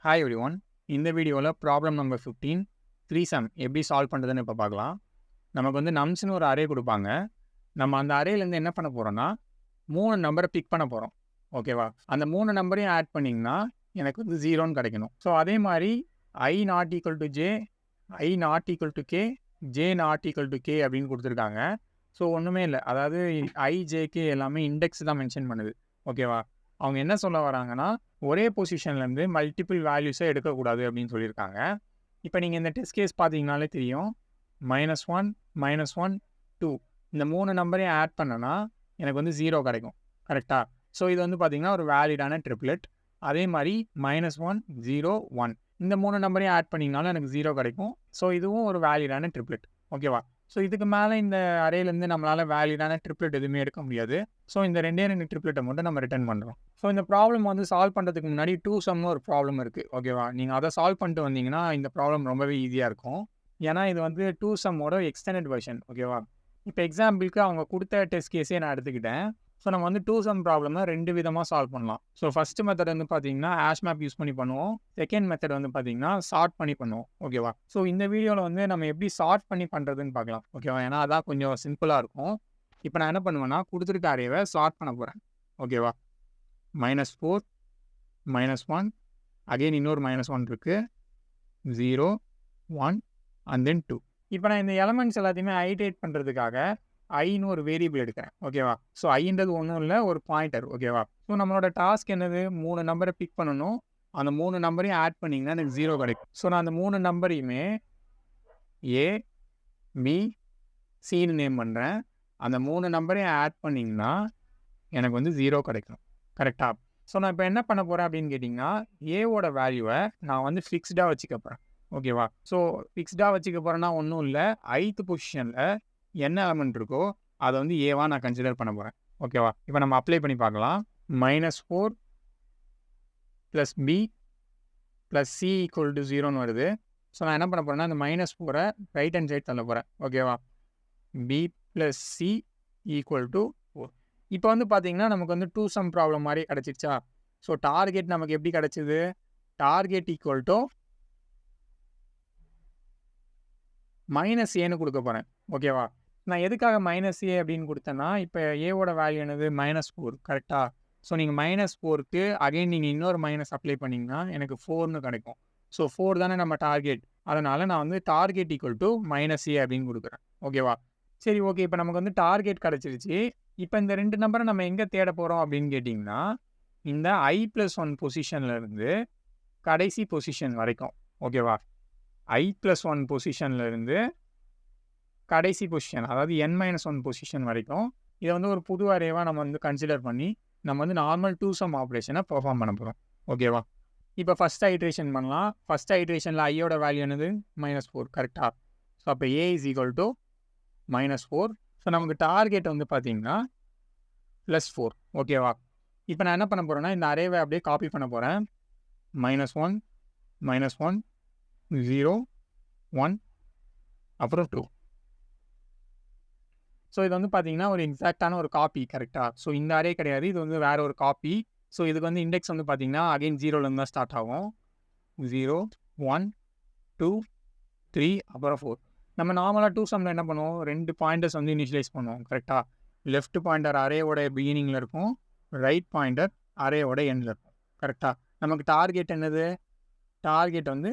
Hi everyone. இந்த வீடியோவில் problem number 15 three some எப்படி சால்வ் பண்ணுறதுன்னு இப்போ பார்க்கலாம். நமக்கு வந்து நம்ஸ்னு ஒரு அரே கொடுப்பாங்க. நம்ம அந்த அரேலேருந்து என்ன பண்ண போகிறோம்னா 3 நம்பரை பிக் பண்ண போகிறோம். ஓகேவா? அந்த 3 நம்பரையும் ஆட் பண்ணிங்கன்னா எனக்கு வந்து 0ன்னு கிடைக்கணும். ஸோ அதே மாதிரி ஐ not equal to J, I not equal to K, J not equal to K அப்படின்னு கொடுத்துருக்காங்க. ஸோ ஒன்றுமே இல்லை, அதாவது ஐ ஜேகே எல்லாமே இண்டெக்ஸ் தான் மென்ஷன் பண்ணுது. ஓகேவா? அவங்க என்ன சொல்ல வராங்கன்னா ஒரே பொசிஷன்லேருந்து மல்டிபிள் வேல்யூஸை எடுக்கக்கூடாது அப்படின்னு சொல்லியிருக்காங்க. இப்போ நீங்கள் இந்த டெஸ்ட் கேஸ் பார்த்தீங்கனாலே தெரியும். -1, -1, 2 இந்த 3 நம்பரையும் ஆட் பண்ணனா எனக்கு வந்து 0 கிடைக்கும். கரெக்டாக? ஸோ இது வந்து பார்த்தீங்கன்னா ஒரு வேலிடான ட்ரிப்ளெட். அதே மாதிரி -1, 0, 1 இந்த 3 நம்பரையும் ஆட் பண்ணிங்கனாலும் எனக்கு 0 கிடைக்கும். ஸோ இதுவும் ஒரு வேலிடான ட்ரிப்ளெட். ஓகேவா? ஸோ இதுக்கு மேலே இந்த அரேலேருந்து நம்மளால் வேலிடான ட்ரிப்ளெட் எதுவுமே எடுக்க முடியாது. ஸோ இந்த 2 ட்ரிப்ளெட்டை மட்டும் நம்ம ரிட்டர்ன் பண்ணுறோம். ஸோ இந்த ப்ராப்ளம் வந்து சால்வ் பண்ணுறதுக்கு முன்னாடி 2 சம்னு ஒரு ப்ராப்ளம் இருக்குது. ஓகேவா? நீங்கள் அதை சால்வ் பண்ணிட்டு வந்தீங்கன்னா இந்த ப்ராப்ளம் ரொம்பவே ஈஸியாக இருக்கும். ஏன்னா இது வந்து 2 சம்மோட எக்ஸ்டெண்டட் வெர்ஷன். ஓகேவா? இப்போ எக்ஸாம்பிளுக்கு அவங்க கொடுத்த டெஸ்ட் கேஸே நான் எடுத்துக்கிட்டேன். ஸோ நம்ம வந்து 2 சம் ப்ராப்ளம்னா 2 விதமாக சால்வ் பண்ணலாம். ஸோ ஃபஸ்ட்டு மெத்தட் வந்து பார்த்தீங்கன்னா ஹேஷ் மேப் யூஸ் பண்ணி பண்ணுவோம். செகண்ட் மெத்தட் வந்து பார்த்தீங்கன்னா சார்ட் பண்ணி பண்ணுவோம். ஓகேவா? ஸோ இந்த வீடியோவில் வந்து நம்ம எப்படி சார்ட் பண்ணி பண்ணுறதுன்னு பார்க்கலாம். ஓகேவா? ஏன்னா அதான் கொஞ்சம் சிம்பிளாக இருக்கும். இப்போ நான் என்ன பண்ணுவேன்னா கொடுத்துருக்க அரேவை சார்ட் பண்ண போகிறேன். ஓகேவா? -4, -1 அகெயின் இன்னொரு -1 இருக்குது, 0, 1 அண்ட் தென் 2. இப்போ நான் இந்த எலமெண்ட்ஸ் எல்லாத்தையுமே ஐட்ரேட் பண்ணுறதுக்காக ஐன்னு ஒரு வேரியபிள் எடுக்கிறேன். ஓகேவா? ஸோ ஐன்றது ஒன்றும் இல்லை, ஒரு பாயிண்டர். ஓகேவா? ஸோ நம்மளோட டாஸ்க் என்னது? 3 நம்பரை பிக் பண்ணணும். அந்த 3 நம்பரையும் ஆட் பண்ணிங்கன்னா எனக்கு 0 கிடைக்கும். ஸோ நான் அந்த 3 நம்பரையுமே ஏ, பி, சின்னு நேம் பண்ணுறேன். அந்த 3 நம்பரையும் ஆட் பண்ணிங்கன்னா எனக்கு வந்து 0 கிடைக்கும். கரெக்டாக? ஸோ நான் இப்போ என்ன பண்ண போகிறேன் அப்படின்னு கேட்டிங்கன்னா ஏவோட வேல்யூவை நான் வந்து ஃபிக்ஸ்டாக வச்சுக்க போகிறேன். ஓகேவா? ஸோ ஃபிக்ஸ்டாக வச்சுக்க போகிறேன்னா ஒன்றும் இல்லை, ஐத் பொசிஷனில் என்ன எலமெண்ட் இருக்கோ அதை வந்து ஏவா நான் கன்சிடர் பண்ண போகிறேன். ஓகேவா? இப்போ நம்ம அப்ளை பண்ணி பார்க்கலாம். -4 + b + c = 0ன்னு வருது. ஸோ நான் என்ன பண்ண போகிறேன்னா இந்த -4 ரைட் ஹேண்ட் சைட் தள்ள போகிறேன். ஓகேவா? b + c = 4. இப்போ வந்து பார்த்தீங்கன்னா நமக்கு வந்து 2 சம் ப்ராப்ளம் மாதிரி கிடச்சிருச்சா? ஸோ டார்கெட் நமக்கு எப்படி கிடச்சிது? டார்கெட் ஈக்குவல் டு -aன்னு கொடுக்க போகிறேன். ஓகேவா? நான் எதுக்காக -a அப்படின்னு கொடுத்தேன்னா இப்போ ஏவோட வேல்யூ என்னது? -4. கரெக்டாக? ஸோ நீங்கள் -4க்கு அகைன் நீங்கள் இன்னொரு மைனஸ் அப்ளை பண்ணிங்கன்னா எனக்கு 4ன்னு கிடைக்கும். ஸோ 4 தானே நம்ம டார்கெட். அதனால் நான் வந்து டார்கெட் ஈக்குவல் டு -a அப்படின்னு கொடுக்குறேன். ஓகேவா? சரி, ஓகே. இப்போ நமக்கு வந்து டார்கெட் கிடச்சிருச்சு. இப்போ இந்த 2 நம்பரை நம்ம எங்கே தேட போகிறோம் அப்படின்னு கேட்டிங்கன்னா இந்த i+1 பொசிஷன்லேருந்து கடைசி பொசிஷன் வரைக்கும். ஓகேவா? i+1 பொசிஷன்லேருந்து கடைசி பொசிஷன், அதாவது n-1 பொசிஷன் வரைக்கும் இதை வந்து ஒரு புது அரேவாக நம்ம வந்து கன்சிடர் பண்ணி நம்ம வந்து நார்மல் 2 சம் ஆப்ரேஷனை பெர்ஃபார்ம் பண்ண போகிறோம். ஓகேவா? இப்போ ஃபஸ்ட் ஐட்ரேஷன் பண்ணலாம். ஃபஸ்ட் ஐட்ரேஷனில் ஐயோட வேல்யூ என்னது? -4. கரெக்டாக? ஸோ அப்போ a = -4. ஸோ நமக்கு டார்கெட் வந்து பார்த்தீங்கன்னா +4. ஓகேவா? இப்போ நான் என்ன பண்ண போகிறேன்னா இந்த அரேவை அப்படியே காப்பி பண்ண போகிறேன். -1, -1, 0, 1 அப்புறம் 2. ஸோ இது வந்து பார்த்தீங்கன்னா ஒரு எக்ஸாக்டான ஒரு காப்பி. கரெக்டாக? ஸோ இந்த அரே கிடையாது, இது வந்து வேறு ஒரு காப்பி. ஸோ இதுக்கு வந்து இண்டெக்ஸ் வந்து பார்த்தீங்கன்னா அகைன் 0லேருந்து தான் ஸ்டார்ட் ஆகும். 0, 1, 2, 3 அப்புறம் 4. நம்ம நார்மலாக 2 சம்மில் என்ன பண்ணுவோம்? 2 பாயிண்டர்ஸ் வந்து இனிஷியலைஸ் பண்ணுவோம். கரெக்டாக? லெஃப்ட் பாயிண்டர் அரேவோட பிகினிங்கில் இருக்கும், ரைட் பாயிண்டர் அரேவோட எண்டில் இருக்கும். கரெக்டாக? நமக்கு டார்கெட் என்னது? டார்கெட் வந்து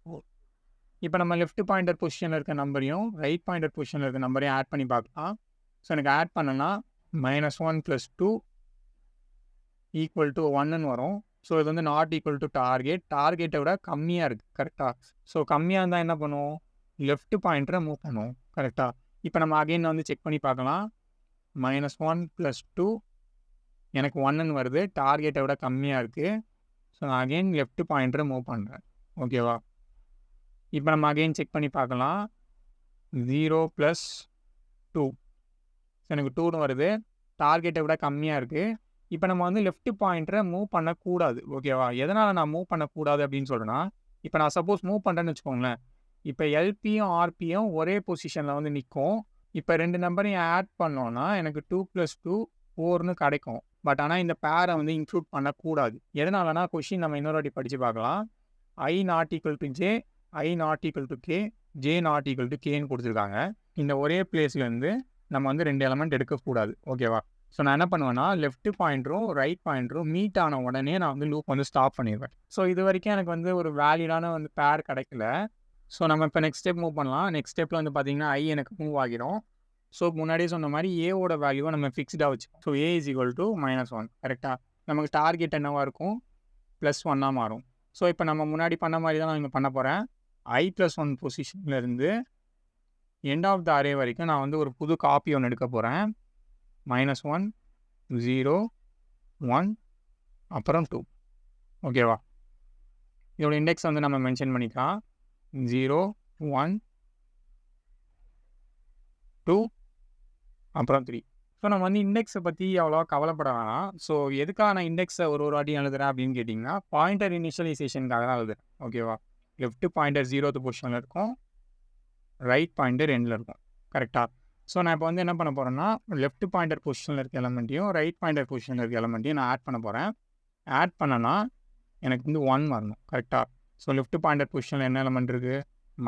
4. இப்போ நம்ம லெஃப்ட் பாயிண்டர் பொசிஷனில் இருக்க நம்பரையும் ரைட் பாயிண்டர் பொசிஷனில் இருக்க நம்பரையும் ஆட் பண்ணி பார்க்கலாம். ஸோ எனக்கு ஆட் பண்ணனா -1 + 2 = 1ன்னு வரும். ஸோ இது வந்து நாட் ஈக்குவல் டு டார்கெட். டார்கெட்டை விட கம்மியாக இருக்குது. கரெக்டாக? ஸோ கம்மியாக இருந்தால் என்ன பண்ணுவோம்? லெஃப்ட் பாயிண்டரை மூவ் பண்ணுவோம். கரெக்டாக? இப்போ நம்ம அகைன் வந்து செக் பண்ணி பார்க்கலாம். -1 + 2 எனக்கு 1ன்னு வருது. டார்கெட்டை விட கம்மியாக இருக்குது. ஸோ நான் அகைன் லெஃப்ட் பாயிண்டரை மூவ் பண்ணுறேன். ஓகேவா? இப்போ நம்ம அகைன் செக் பண்ணி பார்க்கலாம். 0 + 2 எனக்கு 2ன்னு வருது. டார்கெட்டை விட கம்மியாக இருக்குது. இப்போ நம்ம வந்து லெஃப்ட் பாயிண்டரை மூவ் பண்ணக்கூடாது. ஓகேவா? எதனால் நான் மூவ் பண்ணக்கூடாது அப்படின்னு சொல்கிறேன்னா, இப்போ நான் சப்போஸ் மூவ் பண்ணுறேன்னு வச்சுக்கோங்களேன், இப்போ எல்பியும் ஆர்பியும் ஒரே பொசிஷனில் வந்து நிற்கும். இப்போ 2 நம்பரையும் ஆட் பண்ணோன்னா எனக்கு 2 + 2 4ன்னு கிடைக்கும். பட் ஆனால் இந்த பேரை வந்து இன்க்ளூட் பண்ணக்கூடாது. எதனாலனா கொஷின் நம்ம இன்னொரு வாட்டி படித்து பார்க்கலாம். I not equal to J, I not equal to K, J not equal to கேன்னு கொடுத்துருக்காங்க. இந்த ஒரே பிளேஸ்லேருந்து நம்ம வந்து 2 எலமெண்ட் எடுக்கக்கூடாது. ஓகேவா? ஸோ நான் என்ன பண்ணுவேன்னா, லெஃப்ட் பாயிண்டரும் ரைட் பாயிண்டரும் மீட் ஆன உடனே நான் வந்து லூப் வந்து ஸ்டாப் பண்ணிடுவேன். ஸோ இது வரைக்கும் எனக்கு வந்து ஒரு வேலிடான வந்து பேர் கிடைக்கல. ஸோ நம்ம இப்போ நெக்ஸ்ட் ஸ்டெப் மூவ் பண்ணலாம். நெக்ஸ்ட் ஸ்டெப்பில் வந்து பார்த்தீங்கன்னா ஐ எனக்கு மூவ் ஆகிரும். ஸோ முன்னாடியே சொன்ன மாதிரி ஏவோட வேல்யூவை நம்ம ஃபிக்ஸ்டாக வச்சுக்கோம். So A is equal to -1 கரெக்டாக. நமக்கு டார்கெட் என்னவாக இருக்கும்? +1 மாறும். ஸோ இப்போ நம்ம முன்னாடி பண்ண மாதிரி தான் நான் இங்கே பண்ண போகிறேன். i+1 பொசிஷன்லேருந்து எண்ட் ஆஃப் த அரே வரைக்கும் நான் வந்து ஒரு புது காப்பி ஒன்று எடுக்க போகிறேன். -1, 0, 1, அப்புறம் 2. ஓகேவா? இதோட இண்டெக்ஸ் வந்து நம்ம மென்ஷன் பண்ணிக்கலாம். 0, 1, 2, அப்புறம் 3. ஸோ நம்ம வந்து இண்டெக்ஸை பற்றி அவ்வளோவா கவலைப்பட வேணாம். ஸோ எதுக்காக நான் இண்டெக்ஸை ஒரு வாட்டி எழுதுறேன் அப்படின்னு கேட்டிங்கன்னா, பாயிண்டர் இனிஷியலைசேஷனுக்காக தான் எழுதுறேன். ஓகேவா? லெஃப்ட் பாயிண்டர் 0th பொசிஷனில் இருக்கும், ரைட் பாயிண்டர் எண்டில் இருக்கும். கரெக்டாக? ஸோ நான் இப்போ வந்து என்ன பண்ண போகிறேன்னா, லெஃப்ட் பாயிண்டர் பொசிஷனில் இருக்க எலமெண்ட்டையும் ரைட் பாயிண்டர் பொசிஷனில் இருக்க எலமெண்ட்டையும் நான் ஆட் பண்ண போகிறேன். ஆட் பண்ணனா எனக்கு வந்து 1 வரணும். கரெக்டாக? ஸோ லெஃப்ட் பாயிண்டர் பொசிஷனில் என்ன எலமெண்ட் இருக்குது?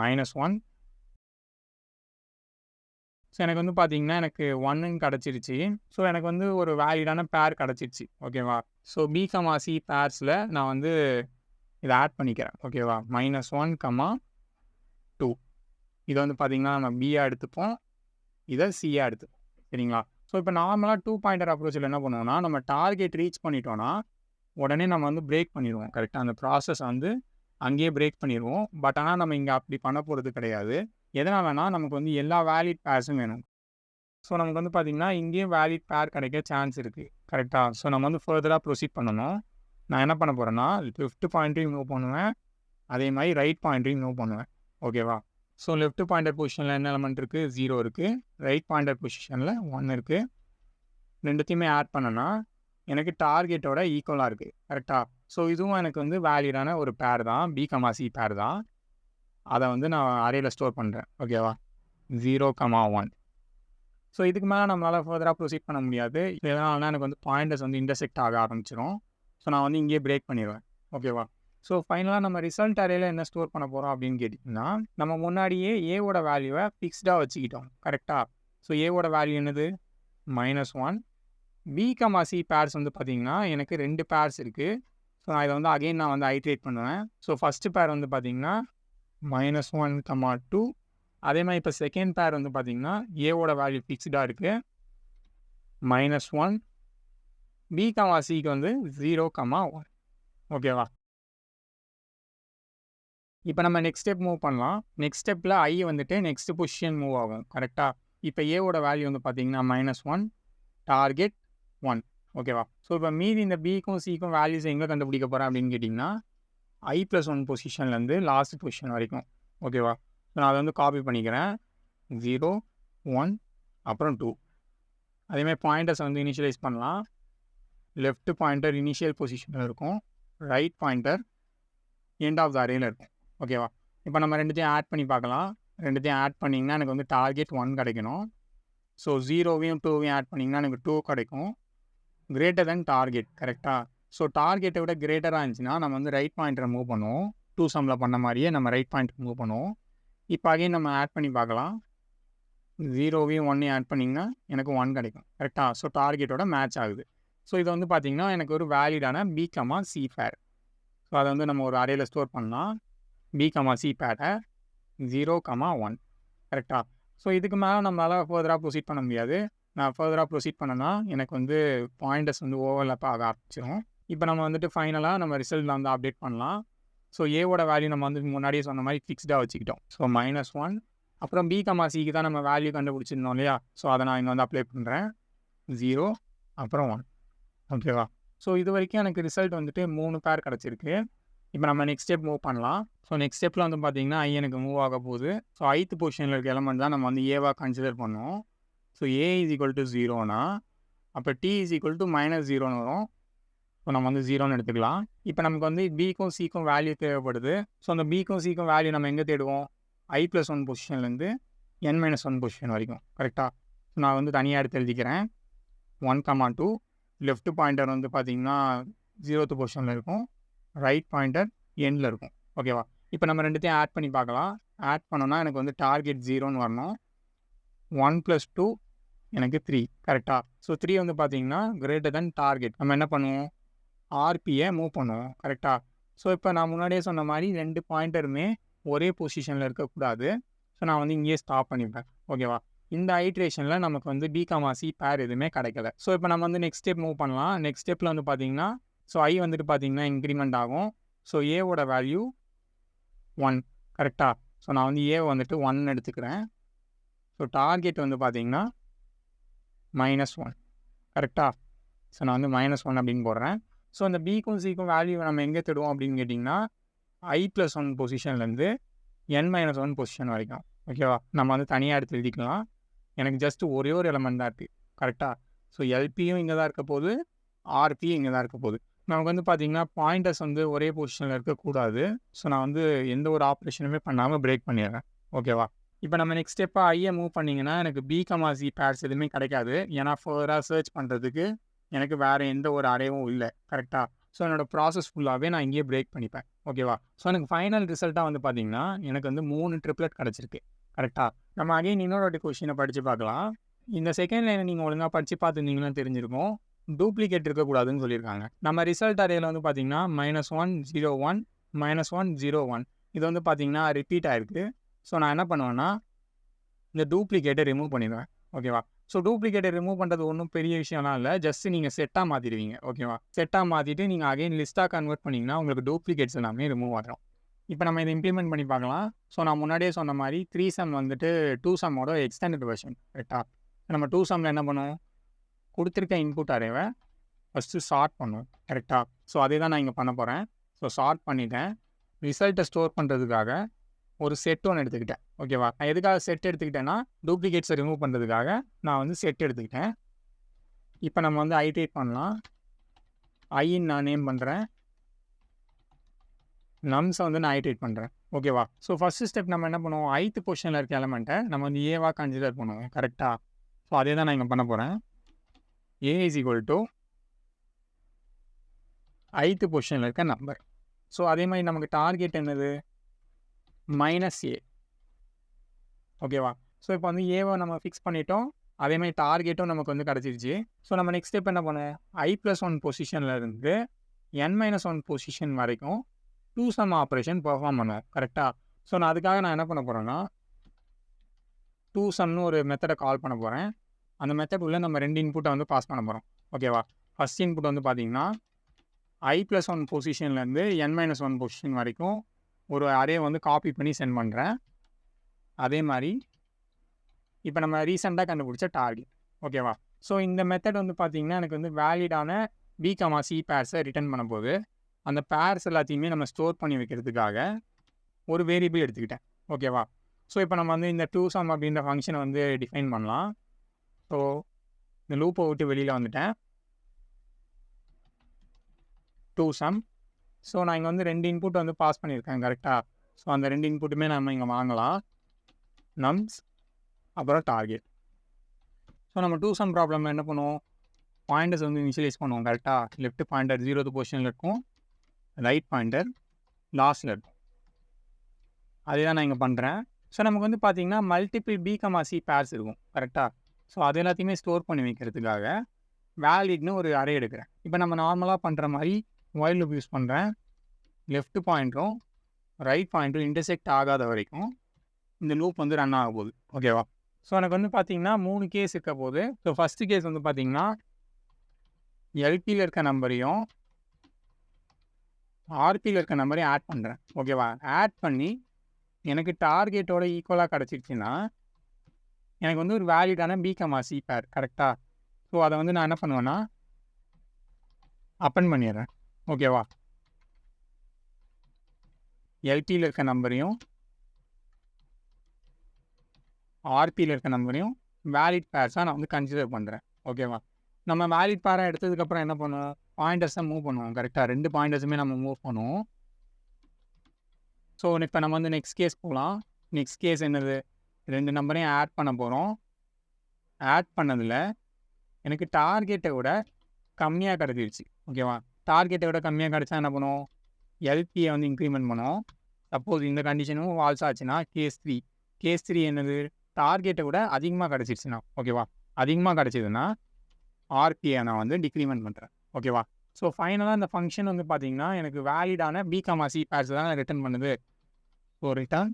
-1. ஸோ எனக்கு வந்து பார்த்தீங்கன்னா எனக்கு 1ன்னு கிடச்சிருச்சு. ஸோ எனக்கு வந்து ஒரு வேலிடான பேர் கிடச்சிருச்சு. ஓகேவா? ஸோ B, C பேர்ஸில் நான் வந்து இதை ஆட் பண்ணிக்கிறேன். ஓகேவா? -1, 2. இதை வந்து பார்த்தீங்கன்னா நம்ம பியாக எடுத்துப்போம், இதை சியாக எடுத்துப்போம். சரிங்களா? ஸோ இப்போ நார்மலாக 2 பாயிண்டர் அப்ரோச்சில் என்ன பண்ணுவோம்னா, நம்ம டார்கெட் ரீச் பண்ணிட்டோன்னா உடனே நம்ம வந்து பிரேக் பண்ணிடுவோம். கரெக்டாக? அந்த ப்ராசஸ் வந்து அங்கேயே பிரேக் பண்ணிடுவோம். பட் ஆனால் நம்ம இங்கே அப்படி பண்ண போகிறது கிடையாது. எதனாலனா நமக்கு வந்து எல்லா வேலிட் பேர்ஸும் வேணும். ஸோ நமக்கு வந்து பார்த்திங்கன்னா இங்கேயும் வேலிட் பேர் கிடைக்க சான்ஸ் இருக்குது. கரெக்டாக? ஸோ நம்ம வந்து ஃபர்தராக ப்ரொசீட் பண்ணணும். நான் என்ன பண்ண போகிறேன்னா, லெஃப்ட் பாயிண்ட்டையும் மூவ் பண்ணுவேன், அதே மாதிரி ரைட் பாயிண்ட்டையும் மூவ் பண்ணுவேன். ஓகேவா? ஸோ லெஃப்ட் பாயிண்டர் பொசிஷனில் என்ன எலமெண்ட் இருக்குது? 0 இருக்குது. ரைட் பாயிண்டர் பொசிஷனில் 1 இருக்குது. ரெண்டுத்தையுமே ஆட் பண்ணனா எனக்கு டார்கெட்டோட ஈக்குவலாக இருக்குது. கரெக்டாக? ஸோ இதுவும் எனக்கு வந்து வேலிடான ஒரு பேர் தான், B, C பேர் தான். அதை வந்து நான் அரேயில் ஸ்டோர் பண்ணுறேன். ஓகேவா? 0, 1. ஸோ இதுக்கு மேலே நம்மளால் ஃபர்தராக ப்ரொசீட் பண்ண முடியாது. எதனாலனா எனக்கு வந்து பாயிண்டர்ஸ் வந்து இன்டர்செக்ட் ஆக ஆரம்பிச்சிடும். ஸோ நான் வந்து இங்கேயே பிரேக் பண்ணிடுவேன். ஓகேவா? ஸோ ஃபைனலாக நம்ம ரிசல்ட் அரேயில் என்ன ஸ்டோர் பண்ண போகிறோம் அப்படின்னு கேட்டிங்கன்னா, நம்ம முன்னாடியே ஏவோட வேல்யூவை ஃபிக்ஸ்டாக வச்சுக்கிட்டோம். கரெக்டாக? ஸோ ஏவோட வேல்யூ என்னது? -1. B, C பேர்ஸ் வந்து பார்த்திங்கன்னா எனக்கு 2 பேர்ஸ் இருக்குது. ஸோ நான் இதை வந்து அகெயின் நான் வந்து ஐட்ரேட் பண்ணுவேன். ஸோ ஃபஸ்ட்டு பேர் வந்து பார்த்திங்கன்னா -1, 2. அதே மாதிரி இப்போ செகண்ட் பேர் வந்து பார்த்திங்கன்னா ஏவோட வேல்யூ ஃபிக்ஸ்டாக இருக்குது, -1. B, Cக்கு வந்து 0, 1. ஓகேவா? இப்போ நம்ம நெக்ஸ்ட் ஸ்டெப் மூவ் பண்ணலாம். நெக்ஸ்ட் ஸ்டெப்பில் ஐ வந்துட்டு நெக்ஸ்ட் பொசிஷன் மூவ் ஆகும். கரெக்டாக? இப்போ ஏவோட வேல்யூ வந்து பார்த்திங்கன்னா -1, டார்கெட் 1. ஓகேவா? ஸோ இப்போ மீதி இந்த பிக்கும் சிக்கும் வேல்யூஸ் எங்கே கண்டுபிடிக்க போகிறேன் அப்படின்னு கேட்டிங்கன்னா, i+1 பொசிஷன்லேருந்து லாஸ்ட் பொசிஷன் வரைக்கும். ஓகேவா? ஸோ நான் அதை வந்து காப்பி பண்ணிக்கிறேன். 0, 1, அப்புறம் 2. அதேமாதிரி பாயிண்டர்ஸ் வந்து இனிஷியலைஸ் பண்ணலாம். லெஃப்ட் பாயிண்டர் இனிஷியல் பொசிஷனில் இருக்கும், right pointer end of the அரேயில் இருக்கும். ஓகேவா? இப்போ நம்ம ரெண்டுத்தையும் ஆட் பண்ணி பார்க்கலாம். ரெண்டுத்தையும் ஆட் பண்ணிங்கன்னா எனக்கு வந்து டார்கெட் 1 கிடைக்கணும். ஸோ 0வையும் 2வையும் ஆட் பண்ணிங்கன்னா எனக்கு 2 கிடைக்கும். Greater than target. கரெக்டாக? ஸோ டார்கெட்டை விட கிரேட்டராக இருந்துச்சுன்னா நம்ம வந்து ரைட் பாயிண்டரை மூவ் பண்ணுவோம். 2 சம்மில் பண்ண மாதிரியே நம்ம ரைட் பாயிண்டர் மூவ் பண்ணுவோம். இப்போ அகைன் நம்ம ஆட் பண்ணி பார்க்கலாம். 0வையும் 1ஐயும் ஆட் பண்ணிங்கன்னா எனக்கு 1 கிடைக்கும். கரெக்டாக? ஸோ டார்கெட்டோட மேட்ச் ஆகுது. ஸோ இது வந்து பார்த்திங்கன்னா எனக்கு ஒரு வேலிடான B, C பேர். ஸோ அதை வந்து நம்ம ஒரு அரேயில் ஸ்டோர் பண்ணலாம். B, C பேரை 0, 1. கரெக்டாக? ஸோ இதுக்கு மேலே நம்மளால் ஃபர்தராக ப்ரொசீட் பண்ண முடியாது. நான் ஃபர்தராக ப்ரொசீட் பண்ணேன்னா எனக்கு வந்து பாயிண்டர்ஸ் வந்து ஓவர்லாப் ஆக ஆரம்பிச்சிடும். இப்போ நம்ம வந்துட்டு ஃபைனலாக நம்ம ரிசல்ட்டில் வந்து அப்டேட் பண்ணலாம். ஸோ ஏவோட வேல்யூ நம்ம வந்து முன்னாடியே சொன்ன மாதிரி ஃபிக்ஸ்டாக வச்சுக்கிட்டோம். ஸோ -1. அப்புறம் B, Cக்கு தான் நம்ம வேல்யூ கண்டுபிடிச்சிருந்தோம் இல்லையா? ஸோ அதை நான் இங்கே வந்து அப்ளை பண்ணுறேன். 0, அப்புறம் 1. ஓகேவா? ஸோ இது வரைக்கும் எனக்கு ரிசல்ட் வந்துட்டு 3 பேர் கிடச்சிருக்கு. இப்போ நம்ம நெக்ஸ்ட் ஸ்டெப் மூவ் பண்ணலாம். ஸோ நெக்ஸ்ட் ஸ்டெப்பில் வந்து பார்த்திங்கன்னா ஐ எனக்கு மூவ் ஆக போகுது. ஸோ ஐத் பொசிஷனில் இருக்க எலமெண்ட் தான் நம்ம வந்து ஏவாக கன்சிடர் பண்ணுவோம். ஸோ A = 0னா அப்போ T = -0ன்னு வரும். ஸோ நம்ம வந்து 0ன்னு எடுத்துக்கலாம். இப்போ நமக்கு வந்து Bக்கும் Cக்கும் வேல்யூ தேவைப்படுது. ஸோ அந்த Bக்கும் Cக்கும் வேல்யூ நம்ம எங்கே தேடுவோம்? i+1 பொசிஷன்லேருந்து n-1 பொசிஷன் வரைக்கும். கரெக்டாக? ஸோ நான் வந்து தனியாக எடுத்து எழுதிக்கிறேன். 1, 2. லெஃப்ட் பாயிண்டர் வந்து பார்த்திங்கன்னா 0th பொசிஷனில் இருக்கும், ரைட் பாயிண்டர் எண்டில் இருக்கும். ஓகேவா? இப்போ நம்ம ரெண்டுத்தையும் ஆட் பண்ணி பார்க்கலாம். ஆட் பண்ணோம்னா எனக்கு வந்து டார்கெட் 0ன்னு வரணும். 1 + 2 எனக்கு 3 கரெக்டா? ஸோ 3 வந்து பார்த்தீங்கன்னா கிரேட்டர் தென் டார்கெட். நம்ம என்ன பண்ணுவோம்? ஆர்பியை மூவ் பண்ணுவோம் கரெக்டா? ஸோ இப்போ நான் முன்னாடியே சொன்ன மாதிரி 2 பாயிண்டருமே ஒரே பொசிஷனில் இருக்கக்கூடாது. ஸோ நான் வந்து இங்கேயே ஸ்டாப் பண்ணிப்பேன். ஓகேவா? இந்த ஐட்ரேஷனில் நமக்கு வந்து B, C பேர் எதுவுமே கிடைக்கல. ஸோ இப்போ நம்ம வந்து நெக்ஸ்ட் ஸ்டெப் மூவ் பண்ணலாம். நெக்ஸ்ட் ஸ்டெப்பில் வந்து பார்த்தீங்கன்னா ஸோ I வந்துட்டு பார்த்தீங்கன்னா இன்க்ரிமெண்ட் ஆகும். ஸோ ஏவோட வேல்யூ 1 கரெக்டா? ஸோ நான் வந்து ஏ வந்துட்டு 1 எடுத்துக்கிறேன். ஸோ டார்கெட் வந்து பார்த்தீங்கன்னா -1 கரெக்டா? ஸோ நான் வந்து -1 அப்படின்னு போடுறேன். ஸோ அந்த பிக்கும் சிக்கும் வேல்யூ நம்ம எங்கே தேடுவோம் அப்படின்னு கேட்டிங்கன்னா I+1 பொசிஷன்லேருந்து n-1 பொசிஷன் வரைக்கும். ஓகேவா? நம்ம வந்து தனியாக எடுத்து எழுதிக்கலாம். எனக்கு ஜஸ்ட் ஒரே ஒரு எலமெண்ட் தான் இருக்குது கரெக்டாக? ஸோ எல்பியும் இங்கே தான் இருக்க போகுது, ஆர்பியும் இங்கே தான் இருக்க போகுது. நமக்கு வந்து பார்த்தீங்கன்னா பாயிண்டர்ஸ் வந்து ஒரே பொசிஷனில் இருக்கக்கூடாது. ஸோ நான் வந்து எந்த ஒரு ஆப்ரேஷனுமே பண்ணாமல் பிரேக் பண்ணிடுறேன். ஓகேவா? இப்போ நம்ம நெக்ஸ்ட் ஸ்டெப்பாக ஐயை மூவ் பண்ணிங்கன்னா எனக்கு B, C பேர்ஸ் எதுவுமே கிடைக்காது. ஏன்னா ஃபர்தராக சர்ச் பண்ணுறதுக்கு எனக்கு வேறு எந்த ஒரு அரேவும் இல்லை கரெக்டாக? ஸோ என்னோடய ப்ராசஸ் ஃபுல்லாகவே நான் இங்கேயே பிரேக் பண்ணிப்பேன். ஓகேவா? ஸோ எனக்கு ஃபைனல் ரிசல்ட்டாக வந்து பார்த்தீங்கன்னா எனக்கு வந்து 3 ட்ரிப்லெட் கிடச்சிருக்கு கரெக்டாக? நம்ம அகைன் இன்னொரு கொஷினை படித்து பார்க்கலாம். இந்த செகண்ட் லைனை நீங்கள் ஒழுங்காக படித்து பார்த்துருந்தீங்கன்னா தெரிஞ்சிருக்கும். டூப்ளிகேட் இருக்கக்கூடாதுன்னு சொல்லியிருக்காங்க. நம்ம ரிசல்ட் அரேயில் வந்து பார்த்தீங்கன்னா -1 0 1 -1 0 1 இது வந்து பார்த்தீங்கன்னா ரிப்பீட் ஆகிருக்கு. ஸோ நான் என்ன பண்ணுவேன்னா இந்த டூப்ளிகேட்டை ரிமூவ் பண்ணிடுவேன். ஓகேவா? ஸோ டூப்ளிகேட்டை ரிமூவ் பண்ணுறது ஒன்றும் பெரிய விஷயம்லாம் இல்லை. ஜஸ்ட் நீங்கள் செட்டாக மாற்றிடுவீங்க. ஓகேவா? செட்டாக மாற்றிட்டு நீங்கள் அகைன் லிஸ்ட்டாக கன்வெர்ட் பண்ணிங்கன்னா உங்களுக்கு டூப்ளிகேட்ஸ் எல்லாமே ரிமூவ் ஆகிடும். இப்போ நம்ம இதை இம்ப்ளிமெண்ட் பண்ணி பார்க்கலாம். ஸோ நான் முன்னாடியே சொன்ன மாதிரி 3 சம் வந்துட்டு 2 சம்மோட எக்ஸ்டெண்டட் வெர்ஷன் கரெக்டாக? நம்ம 2 சம்மில் என்ன பண்ணுவோம்? கொடுத்துருக்க இன்புட் அரேவை ஃபஸ்ட்டு சார்ட் பண்ணுவோம் கரெக்டாக? ஸோ அதே தான் நான் இங்கே பண்ண போகிறேன். ஸோ சார்ட் பண்ணிவிட்டேன். ரிசல்ட்டை ஸ்டோர் பண்ணுறதுக்காக ஒரு செட் ஒன்று எடுத்துக்கிட்டேன். ஓகேவா? நான் எதுக்காக செட் எடுத்துக்கிட்டேன்னா டூப்ளிகேட்ஸை ரிமூவ் பண்ணுறதுக்காக நான் வந்து செட் எடுத்துக்கிட்டேன். இப்போ நம்ம வந்து ஐட்ரேட் பண்ணலாம். ஐன்னு நான் நேம் பண்ணுறேன். நம்ஸை வந்து நான் ஐட்ரேட் பண்ணுறேன். ஓகேவா? ஸோ ஃபஸ்ட்டு ஸ்டெப் நம்ம என்ன பண்ணுவோம்? ஐத் பொசிஷனில் இருக்க எலமெண்ட்டை நம்ம வந்து ஏவாக கன்சிடர் பண்ணுவோம் கரெக்டாக? ஸோ அதே தான் நான் இங்கே பண்ண போகிறேன். A = ஐத் பொசிஷனில் இருக்க நம்பர். ஸோ அதே மாதிரி நமக்கு டார்கெட் என்னது? -A. ஓகேவா? ஸோ இப்போ வந்து ஏவை நம்ம ஃபிக்ஸ் பண்ணிட்டோம். அதே மாதிரி டார்கெட்டும் நமக்கு வந்து கிடச்சிருச்சு. ஸோ நம்ம நெக்ஸ்ட் ஸ்டெப் என்ன பண்ணுவோம்? I+1 பொசிஷனில் இருந்து n-1 பொசிஷன் வரைக்கும் 2 சம் ஆப்ரேஷன் பெர்ஃபார்ம் பண்ணுவேன் கரெக்டாக? ஸோ நான் அதுக்காக நான் என்ன பண்ண போகிறேன்னா 2 சம்னு ஒரு மெத்தடை கால் பண்ண போகிறேன். அந்த மெத்தட் உள்ள நம்ம 2 இன்புட்டை வந்து பாஸ் பண்ண போகிறோம். ஓகேவா? ஃபஸ்ட் இன்புட் வந்து பார்த்தீங்கன்னா I+1 பொசிஷன்லேருந்து n-1 பொசிஷன் வரைக்கும் ஒரு அரே வந்து காப்பி பண்ணி சென்ட் பண்ணுறேன். அதே மாதிரி இப்போ நம்ம ரீசெண்டாக கண்டுபிடிச்ச டார்கெட். ஓகேவா? ஸோ இந்த மெத்தட் வந்து பார்த்தீங்கன்னா எனக்கு வந்து வேலிடான B, C பேர்ஸை ரிட்டர்ன் பண்ண போது அந்த பேர்ஸ் எல்லாத்தையுமே நம்ம ஸ்டோர் பண்ணி வைக்கிறதுக்காக ஒரு வேரியபிள் எடுத்துக்கிட்டேன். ஓகேவா? ஸோ இப்போ நம்ம வந்து இந்த 2 சம் அப்படின்ற ஃபங்க்ஷனை வந்து டிஃபைன் பண்ணலாம். ஸோ இந்த லூப்பை விட்டு வெளியில் வந்துட்டேன். 2 சம். ஸோ நான் இங்கே வந்து 2 இன்புட் வந்து பாஸ் பண்ணியிருக்கேன் கரெக்டாக? ஸோ அந்த 2 இன்புட்டுமே நம்ம இங்கே வாங்கலாம். நம்ஸ் அப்புறம் டார்கெட். ஸோ நம்ம 2 சம் ப்ராப்ளம் என்ன பண்ணுவோம்? பாயிண்டர்ஸ் வந்து இனிஷியலைஸ் பண்ணுவோம் கரெக்டாக? லெஃப்ட் பாயிண்டர் 0th பொசிஷனில் இருக்கும், ரைட் பாயிண்டர் லாஸ்ட்டில் இருக்கும். அதே தான் நான் இங்கே பண்ணுறேன். ஸோ நமக்கு வந்து பார்த்தீங்கன்னா மல்டிபிள் B, C பேர்ஸ் இருக்கும் கரெக்டாக? ஸோ அது எல்லாத்தையுமே ஸ்டோர் பண்ணி வைக்கிறதுக்காக வேலிட்னு ஒரு அரே எடுக்கிறேன். இப்போ நம்ம நார்மலாக பண்ணுற மாதிரி வைல் லூப் யூஸ் பண்ணுறேன். லெஃப்ட் பாயிண்டரும் ரைட் பாயிண்டரும் இன்டர்செக்ட் ஆகாத வரைக்கும் இந்த லூப் வந்து ரன் ஆக போகுது. ஓகேவா? ஸோ எனக்கு வந்து பார்த்தீங்கன்னா 3 கேஸ் இருக்க போது. ஸோ ஃபஸ்ட்டு கேஸ் வந்து பார்த்தீங்கன்னா எல்பியில் இருக்க நம்பரையும் ஆர்பியில் இருக்க நம்பரையும் ஆட் பண்ணுறேன். ஓகேவா? ஆட் பண்ணி எனக்கு டார்கெட்டோட ஈக்குவலாக கிடச்சிருச்சுன்னா எனக்கு வந்து ஒரு வேலிடான B, C பேர் கரெக்டாக? ஸோ அதை வந்து நான் என்ன பண்ணுவேன்னா அப்பன் பண்ணிடுறேன். ஓகேவா? எல்பியில் இருக்க நம்பரையும் ஆர்பியில் இருக்க நம்பரையும் வேலிட் பேர்ஸாக நான் வந்து கன்சிடர் பண்ணுறேன். ஓகேவா? நம்ம வேலிட் பேராக எடுத்ததுக்கப்புறம் என்ன பண்ணுவோம்? பாயிண்டர்ஸை மூவ் பண்ணுவோம் கரெக்டாக? 2 பாயிண்டர்ஸுமே நம்ம மூவ் பண்ணுவோம். ஸோ இப்போ நம்ம வந்து நெக்ஸ்ட் கேஸ் போகலாம். நெக்ஸ்ட் கேஸ் என்னது? 2 நம்பரையும் ஆட் பண்ண போகிறோம். ஆட் பண்ணதில் எனக்கு டார்கெட்டை விட கம்மியாக கிடச்சிருச்சு. ஓகேவா? டார்கெட்டை விட கம்மியாக கிடச்சா என்ன பண்ணுவோம்? எல்பியை வந்து இன்க்ரிமெண்ட் பண்ணுவோம். சப்போஸ் இந்த கண்டிஷனும் ஃபால்ஸ் ஆச்சுன்னா கேஸ் 3 என்னது? டார்கெட்டை விட அதிகமாக கிடச்சிருச்சுன்னா ஓகேவா? அதிகமாக கிடச்சிதுன்னா ஆர்பியை நான் வந்து டிக்ரிமெண்ட் பண்ணுறேன் ஓகேவா? ஸோ ஃபைனலாக இந்த ஃபங்க்ஷன் வந்து பார்த்தீங்கன்னா எனக்கு வேலிடான பி கமா சி பேர்ஸ் தான் ரிட்டர்ன் பண்ணுது. ஸோ ரிட்டர்ன்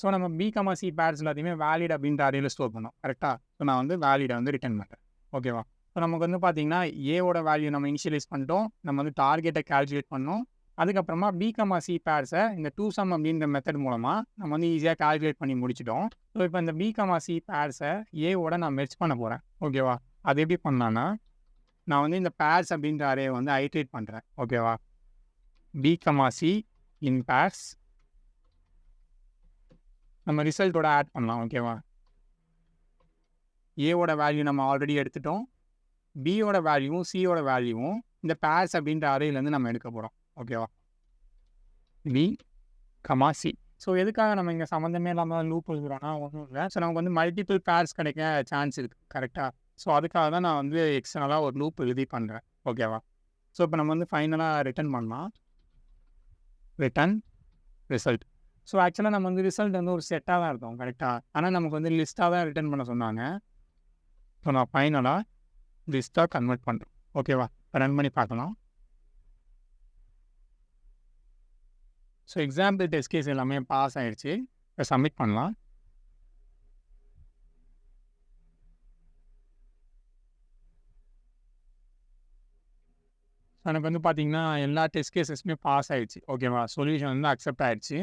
ஸோ நம்ம பி கமா சி பேர்ஸ் எல்லாத்தையுமே வேலிட் அப்படின்ற அரேல ஸ்டோர் பண்ணோம் கரெக்டாக? ஸோ நான் வந்து வேலிடை வந்து ரிட்டர்ன் பண்ணுறேன் ஓகேவா? ஸோ நமக்கு வந்து பார்த்தீங்கன்னா ஏவோட வேல்யூ நம்ம இனிஷியலைஸ் பண்ணிட்டோம். நம்ம வந்து டார்கெட்டை கால்குலேட் பண்ணோம். அதுக்கப்புறமா பி கமா சி பேர்ஸை இந்த 2sum அப்படின்ற மெத்தட் மூலமாக நம்ம வந்து ஈஸியாக கால்குலேட் பண்ணி முடிச்சிட்டோம். ஸோ இப்போ இந்த பி கமா சி பேர்ஸை ஏவோட நான் மெர்ஜ் பண்ண போகிறேன் ஓகேவா? அது எப்படி பண்ணலான்னா நான் வந்து இந்த பேர்ஸ் அப்படின்ற அரேயை வந்து ஐட்ரேட் பண்ணுறேன் ஓகேவா? B comma C in pairs நம்ம ரிசல்ட்டோட ஆட் பண்ணலாம் ஓகேவா? ஏவோட வேல்யூ நம்ம ஆல்ரெடி எடுத்துட்டோம். பியோட வேல்யூவும் சியோட வேல்யூவும் இந்த பேர்ஸ் அப்படின்ற அரேலேருந்து நம்ம எடுக்க போகிறோம் ஓகேவா? B comma C. ஸோ எதுக்காக நம்ம இங்கே சம்மந்தமே இல்லாமல் லூப் எழுதுகிறோன்னா ஒன்றும் இல்லை. ஸோ நமக்கு வந்து மல்டிபிள் பேர்ஸ் கிடைக்க சான்ஸ் இருக்குது கரெக்டாக? ஸோ அதுக்காக தான் நான் வந்து எக்ஸ்டர்னலாக ஒரு லூப் எழுதி பண்ணுறேன் ஓகேவா? ஸோ இப்போ நம்ம வந்து ஃபைனலாக ரிட்டர்ன் பண்ணலாம். Return result. ஸோ ஆக்சுவலாக நம்ம வந்து ரிசல்ட் வந்து ஒரு செட்டாக தான் இருக்கும் கரெக்டாக? ஆனால் நமக்கு வந்து லிஸ்ட்டாக தான் ரிட்டர்ன் பண்ண சொன்னாங்க. ஸோ நான் ஃபைனலாக லிஸ்ட்டாக கன்வெர்ட் பண்ணுறேன் ஓகேவா? இப்போ ரன் பண்ணி பார்க்கலாம். ஸோ எக்ஸாம்பிள் டெஸ்ட் கேஸ் எல்லாமே பாஸ் ஆகிடுச்சு. இப்போ சப்மிட் பண்ணலாம். எனக்கு வந்து பார்த்தீங்கன்னா எல்லா டெஸ்ட் கேஸஸுமே பாஸ் ஆகிடுச்சு ஓகேவா? சொல்யூஷன் வந்து அக்செப்ட் ஆகிடுச்சு.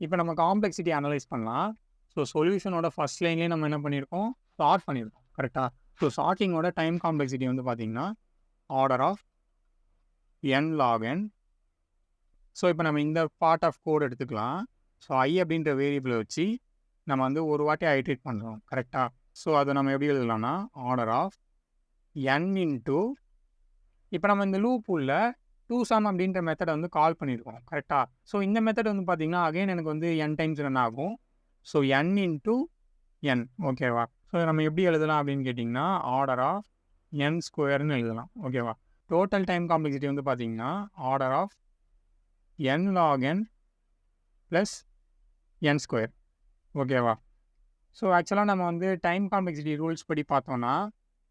இப்போ நம்ம காம்ப்ளெக்சிட்டி அனலைஸ் பண்ணலாம். ஸோ சொல்யூஷனோட ஃபஸ்ட் லைன்லேயே நம்ம என்ன பண்ணியிருக்கோம்? சார்ட் பண்ணியிருக்கோம் கரெக்டாக? ஸோ சார்ட்டிங்கோட டைம் காம்ப்ளெக்சிட்டி வந்து பார்த்தீங்கன்னா order of n log n. So இப்போ நம்ம இந்த பார்ட் ஆஃப் கோட் எடுத்துக்கலாம். ஸோ ஐ அப்படின்ற வேரியபிளை வச்சு நம்ம வந்து ஒரு வாட்டி ஐட்ரேட் பண்ணுறோம் கரெக்டாக? ஸோ அதை நம்ம எப்படி எழுதலாம்னா ஆர்டர் ஆஃப் n இன்ட்டு இப்போ நம்ம இந்த லூப் உள்ள 2sum அப்படின்ற மெத்தடை வந்து கால் பண்ணியிருக்கோம் கரெக்டாக? ஸோ இந்த மெத்தட் வந்து பார்த்தீங்கன்னா அகைன் எனக்கு வந்து n டைம்ஸ் ரன் ஆகும். ஸோ n இன்ட்டு n ஓகேவா? ஸோ நம்ம எப்படி எழுதலாம் அப்படின்னு கேட்டிங்கன்னா ஆர்டர் ஆஃப் n ஸ்கொயர்னு எழுதலாம் ஓகேவா? டோட்டல் டைம் காம்ப்ளெக்சிட்டி வந்து பார்த்தீங்கன்னா order of n log n plus n square ஓகேவா? ஸோ ஆக்சுவலாக நம்ம வந்து டைம் காம்ப்ளெக்சிட்டி ரூல்ஸ் படி பார்த்தோன்னா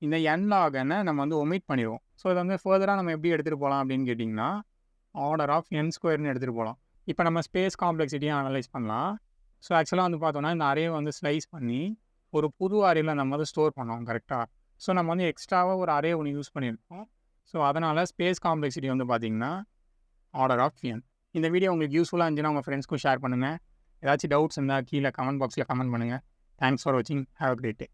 இந்த n log n நம்ம வந்து ஒமிட் பண்ணிடுவோம். ஸோ இதை வந்து ஃபர்தராக நம்ம எப்படி எடுத்துகிட்டு போகலாம் அப்படின்னு கேட்டிங்கன்னா ஆர்டர் ஆஃப் n ஸ்கொயர்னு எடுத்துகிட்டு போகலாம். இப்போ நம்ம ஸ்பேஸ் காம்ப்ளெக்சிட்டியை அனலைஸ் பண்ணலாம். ஸோ ஆக்சுவலாக வந்து பார்த்தோன்னா இந்த அரேவை வந்து ஸ்லைஸ் பண்ணி ஒரு புது அரேயில் நம்ம வந்து ஸ்டோர் பண்ணோம் கரெக்டாக? ஸோ நம்ம வந்து எக்ஸ்ட்ராவாக ஒரு அரே ஒன்று யூஸ் பண்ணியிருக்கோம். ஸோ அதனால் ஸ்பேஸ் காம்ப்ளெக்சிட்டி வந்து பார்த்திங்கன்னா ஆர்டர் ஆஃப் n. இந்த வீடியோ உங்களுக்கு யூஸ்ஃபுல்லாக இருந்துச்சுன்னா உங்கள் ஃப்ரெண்ட்ஸ்க்கும் ஷேர் பண்ணுங்கள். ஏதாச்சும் டவுட்ஸ் இருந்தால் கீழே கமெண்ட் பாக்ஸில் கமெண்ட் பண்ணுங்கள். தேங்க்ஸ் ஃபார் வாட்சிங். Have a great day.